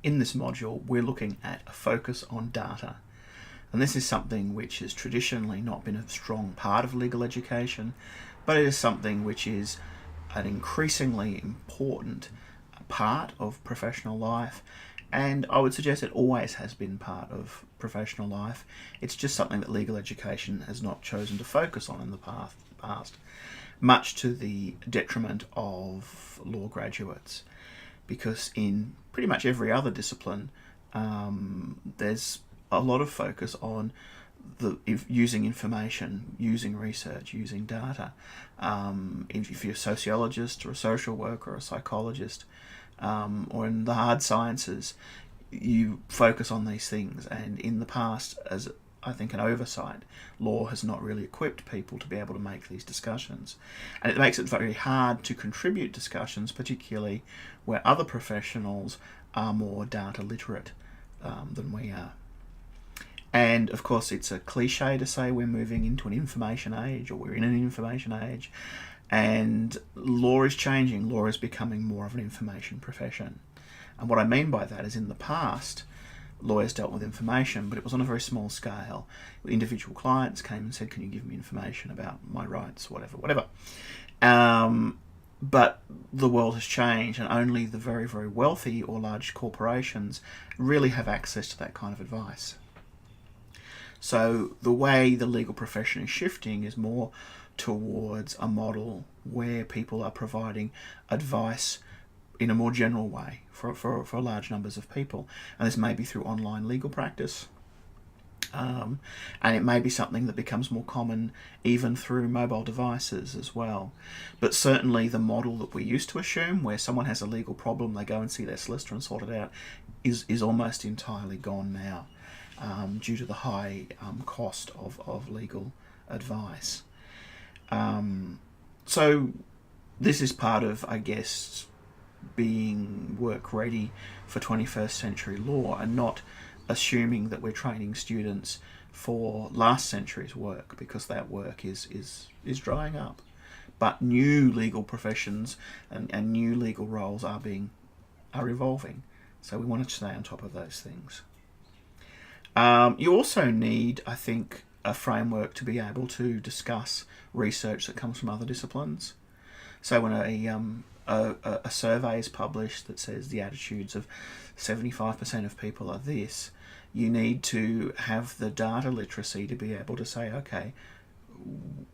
in this module, we're looking at a focus on data. And this is something which has traditionally not been a strong part of legal education, but it is something which is an increasingly important part of professional life, and I would suggest it always has been part of professional life. It's just something that legal education has not chosen to focus on in the past, much to the detriment of law graduates, because in pretty much every other discipline there's a lot of focus on using information, using research, using data. If you're a sociologist or a social worker or a psychologist, or in the hard sciences, you focus on these things. And in the past, as I think an oversight, law has not really equipped people to be able to make these discussions. And it makes it very hard to contribute discussions, particularly where other professionals are more data literate than we are. And of course, it's a cliche to say we're moving into an information age, or we're in an information age, and law is changing. Law is becoming more of an information profession. And what I mean by that is, in the past, lawyers dealt with information, but it was on a very small scale. Individual clients came and said, can you give me information about my rights, whatever. But the world has changed, and only the very, very wealthy or large corporations really have access to that kind of advice. So the way the legal profession is shifting is more towards a model where people are providing advice in a more general way for large numbers of people. And this may be through online legal practice, and it may be something that becomes more common even through mobile devices as well. But certainly the model that we used to assume, where someone has a legal problem, they go and see their solicitor and sort it out, is almost entirely gone now, due to the high cost of legal advice. So this is part of, I guess, being work ready for 21st century law, and not assuming that we're training students for last century's work, because that work is drying up. But new legal professions and new legal roles are evolving. So we want to stay on top of those things. You also need, I think, a framework to be able to discuss research that comes from other disciplines. So when a survey is published that says the attitudes of 75% of people are this, you need to have the data literacy to be able to say, okay,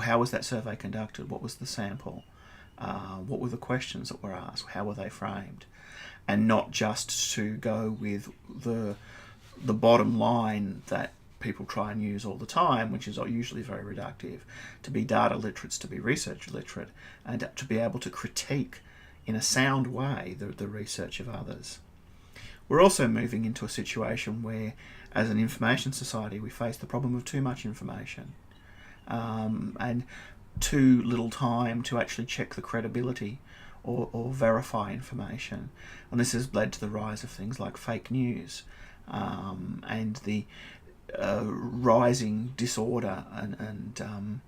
how was that survey conducted? What was the sample? What were the questions that were asked? How were they framed? And not just to go with the bottom line that people try and use all the time, which is usually very reductive. To be data literate, to be research literate, and to be able to critique in a sound way the research of others. We're also moving into a situation where, as an information society, we face the problem of too much information, and too little time to actually check the credibility or verify information. And this has led to the rise of things like fake news, and the rising disorder and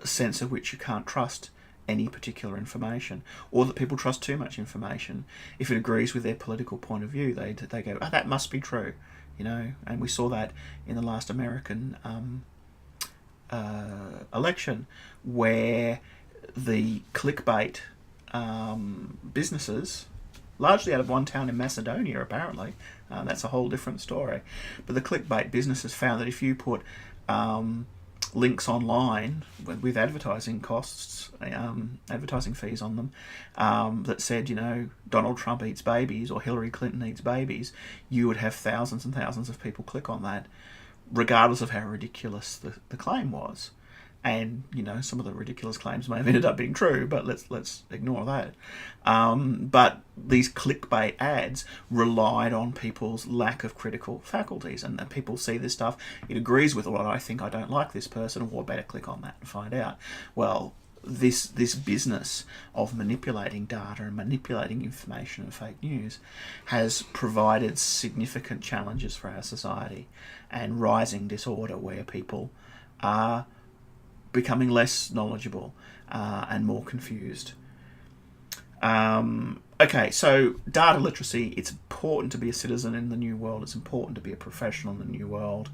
sense of which you can't trust any particular information, or that people trust too much information. If it agrees with their political point of view, they go, oh, that must be true, and we saw that in the last American election, where the clickbait businesses, largely out of one town in Macedonia apparently, that's a whole different story, but the clickbait businesses found that if you put links online with advertising costs, advertising fees on them, that said, Donald Trump eats babies or Hillary Clinton eats babies, you would have thousands and thousands of people click on that, regardless of how ridiculous the claim was. And some of the ridiculous claims may have ended up being true, but let's ignore that. But these clickbait ads relied on people's lack of critical faculties, and people see this stuff. It agrees with what I think. I don't like this person, or better click on that and find out. Well, this business of manipulating data and manipulating information and fake news has provided significant challenges for our society, and rising disorder where people are becoming less knowledgeable and more confused. Okay, so data literacy, it's important to be a citizen in the new world. It's important to be a professional in the new world.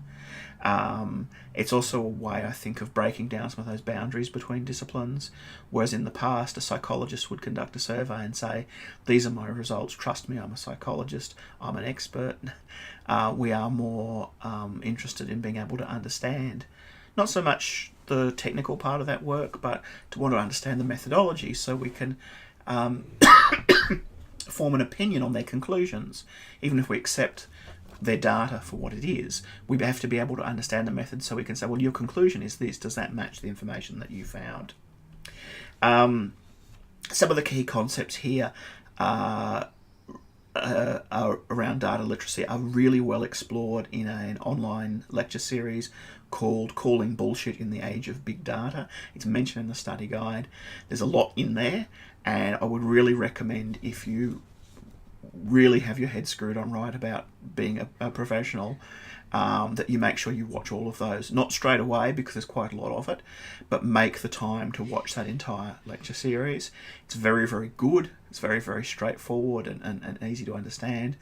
It's also a way, I think, of breaking down some of those boundaries between disciplines. Whereas in the past, a psychologist would conduct a survey and say, these are my results, trust me, I'm a psychologist, I'm an expert. We are more interested in being able to understand, not so much the technical part of that work, but to want to understand the methodology so we can form an opinion on their conclusions. Even if we accept their data for what it is, we have to be able to understand the method so we can say, well, your conclusion is this, does that match the information that you found? Some of the key concepts here are around data literacy are really well explored in an online lecture series called Calling Bullshit in the Age of Big Data. It's mentioned in the study guide. There's a lot in there, and I would really recommend, if you really have your head screwed on right about being a professional, that you make sure you watch all of those. Not straight away, because there's quite a lot of it, but make the time to watch that entire lecture series. It's very, very good. It's very, very straightforward and easy to understand,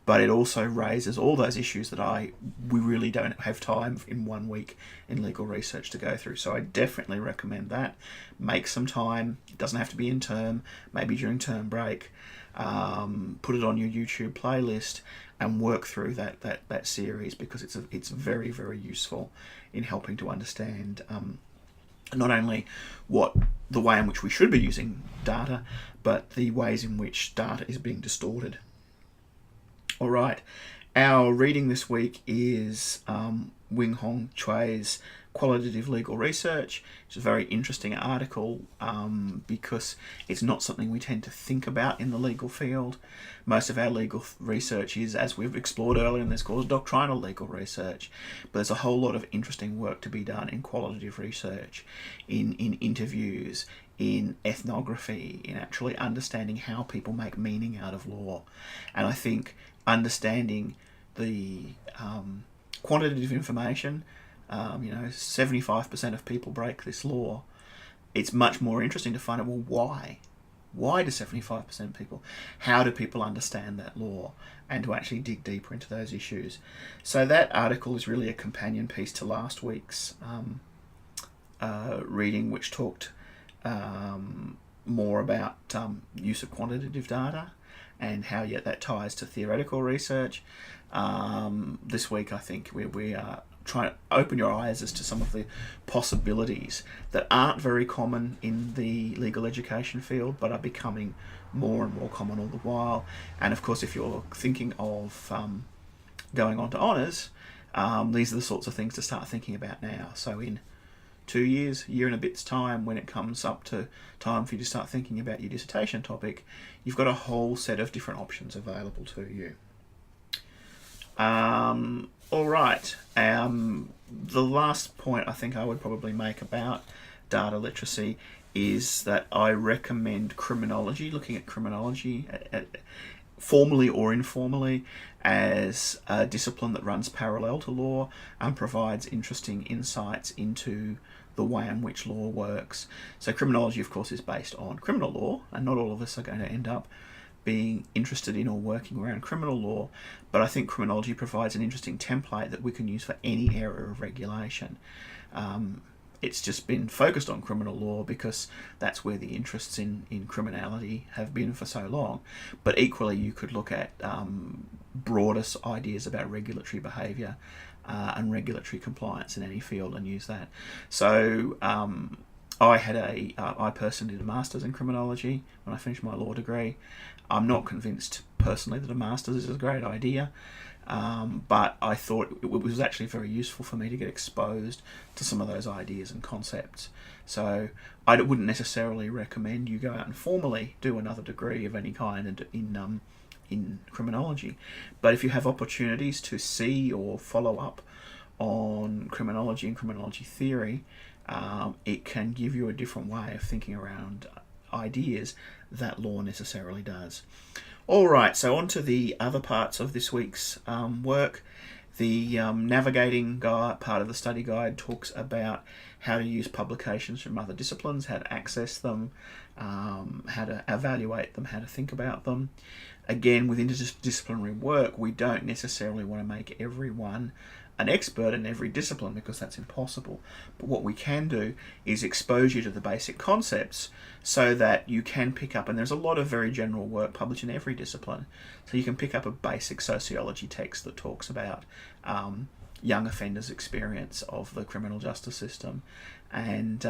but it also raises all those issues that we really don't have time in 1 week in legal research to go through. So I definitely recommend that. Make some time. It doesn't have to be in term, maybe during term break. Put it on your YouTube playlist and work through that series, because it's very, very useful in helping to understand not only the way in which we should be using data, but the ways in which data is being distorted. All right, our reading this week is Wing-Hong Chui's Qualitative Legal Research. It's a very interesting article because it's not something we tend to think about in the legal field. Most of our legal research is, as we've explored earlier in this course, doctrinal legal research. But there's a whole lot of interesting work to be done in qualitative research, in interviews, in ethnography, in actually understanding how people make meaning out of law. And I think understanding the quantitative information, 75% of people break this law. It's much more interesting to find out, well, why? Why do 75% of people? How do people understand that law? And to actually dig deeper into those issues. So that article is really a companion piece to last week's reading, which talked more about use of quantitative data and how yet that ties to theoretical research. This week, I think we are trying to open your eyes as to some of the possibilities that aren't very common in the legal education field, but are becoming more and more common all the while. And of course, if you're thinking of going on to honours, these are the sorts of things to start thinking about now. So in 2 years, year and a bit's time, when it comes up to time for you to start thinking about your dissertation topic, you've got a whole set of different options available to you. All right. The last point I think I would probably make about data literacy is that I recommend criminology, looking at criminology, formally or informally, as a discipline that runs parallel to law and provides interesting insights into the way in which law works. So criminology, of course, is based on criminal law, and not all of us are going to end up being interested in or working around criminal law, but I think criminology provides an interesting template that we can use for any area of regulation. It's just been focused on criminal law because that's where the interests in criminality have been for so long. But equally, you could look at broader ideas about regulatory behaviour and regulatory compliance in any field and use that. So I personally did a master's in criminology when I finished my law degree. I'm not convinced personally that a master's is a great idea, but I thought it was actually very useful for me to get exposed to some of those ideas and concepts. So I wouldn't necessarily recommend you go out and formally do another degree of any kind in criminology, but if you have opportunities to see or follow up on criminology and criminology theory, it can give you a different way of thinking around ideas that law necessarily does. All right, so on to the other parts of this week's work. The navigating guide, part of the study guide, talks about how to use publications from other disciplines, how to access them, how to evaluate them, how to think about them. Again, with interdisciplinary work, we don't necessarily want to make everyone an expert in every discipline, because that's impossible. But what we can do is expose you to the basic concepts so that you can pick up, and there's a lot of very general work published in every discipline, so you can pick up a basic sociology text that talks about young offenders' experience of the criminal justice system, and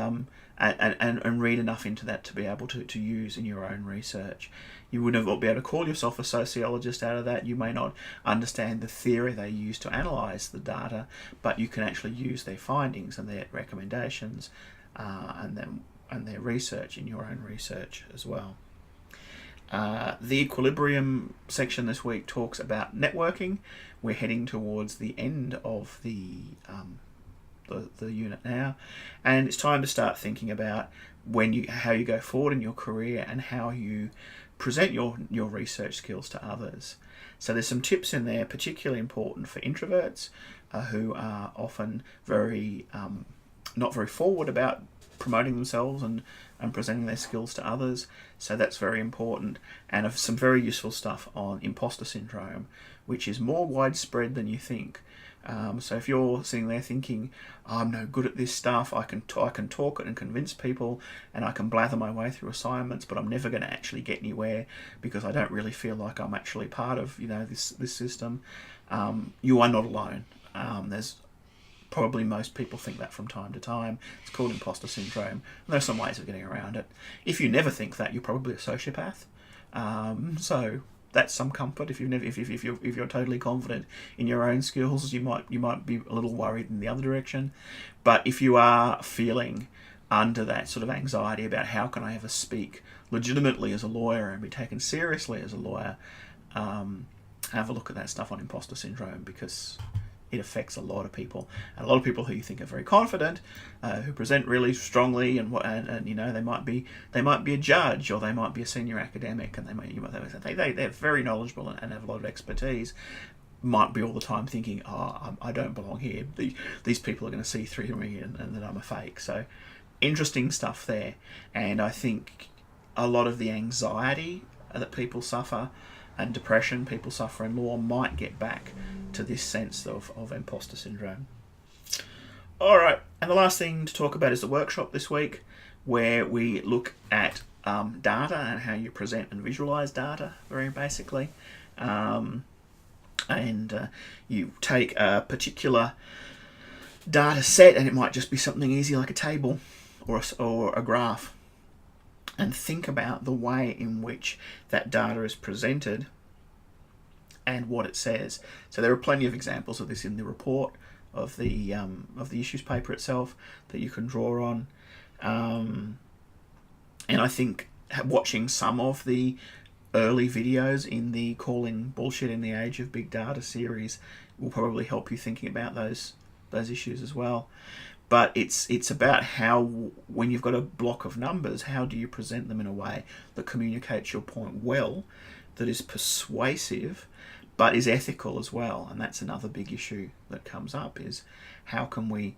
read enough into that to be able to use in your own research. You wouldn't be able to call yourself a sociologist out of that. You may not understand the theory they use to analyse the data, but you can actually use their findings and their recommendations and their research in your own research as well. The equilibrium section this week talks about networking. We're heading towards the end of the unit now, and it's time to start thinking about how you go forward in your career and how you present your research skills to others. So there's some tips in there particularly important for introverts who are often very not very forward about promoting themselves and presenting their skills to others. So that's very important, and some very useful stuff on imposter syndrome, which is more widespread than you think. So if you're sitting there thinking, oh, I'm no good at this stuff, I can talk it and convince people, and I can blather my way through assignments, but I'm never going to actually get anywhere because I don't really feel like I'm actually part of this system, you are not alone. There's probably most people think that from time to time. It's called imposter syndrome, and there are some ways of getting around it. If you never think that, you're probably a sociopath. So that's some comfort. If you're totally confident in your own skills, you might be a little worried in the other direction. But if you are feeling under that sort of anxiety about how can I ever speak legitimately as a lawyer and be taken seriously as a lawyer, have a look at that stuff on imposter syndrome, because it affects a lot of people, and a lot of people who you think are very confident, who present really strongly, and they might be a judge, or they might be a senior academic, and they're very knowledgeable and have a lot of expertise, might be all the time thinking, I don't belong here. These people are going to see through me and that I'm a fake. So interesting stuff there, and I think a lot of the anxiety that people suffer and depression people suffer in law might get back to this sense of imposter syndrome. All right, and the last thing to talk about is the workshop this week, where we look at data and how you present and visualize data, very basically. And you take a particular data set, and it might just be something easy like a table or a graph, and think about the way in which that data is presented and what it says. So there are plenty of examples of this in the report of the issues paper itself that you can draw on. And I think watching some of the early videos in the Calling Bullshit in the Age of Big Data series will probably help you thinking about those issues as well. But it's about how, when you've got a block of numbers, how do you present them in a way that communicates your point well, that is persuasive, but is ethical as well. And that's another big issue that comes up, is how can we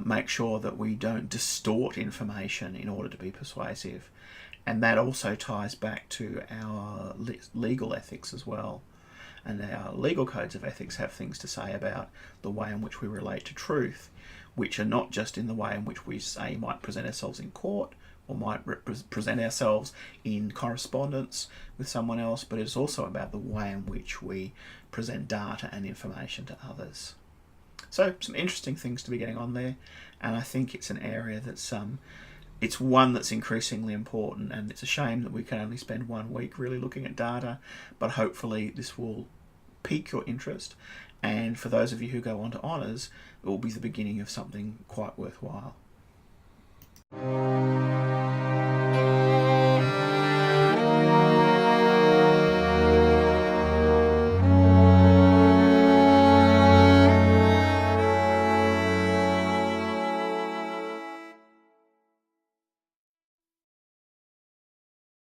make sure that we don't distort information in order to be persuasive. And that also ties back to our legal ethics as well. And our legal codes of ethics have things to say about the way in which we relate to truth, which are not just in the way in which we say might present ourselves in court or might present ourselves in correspondence with someone else, but it's also about the way in which we present data and information to others. So some interesting things to be getting on there, and I think it's an area that's it's one that's increasingly important, and it's a shame that we can only spend 1 week really looking at data, but hopefully this will pique your interest, and for those of you who go on to honours, it will be the beginning of something quite worthwhile.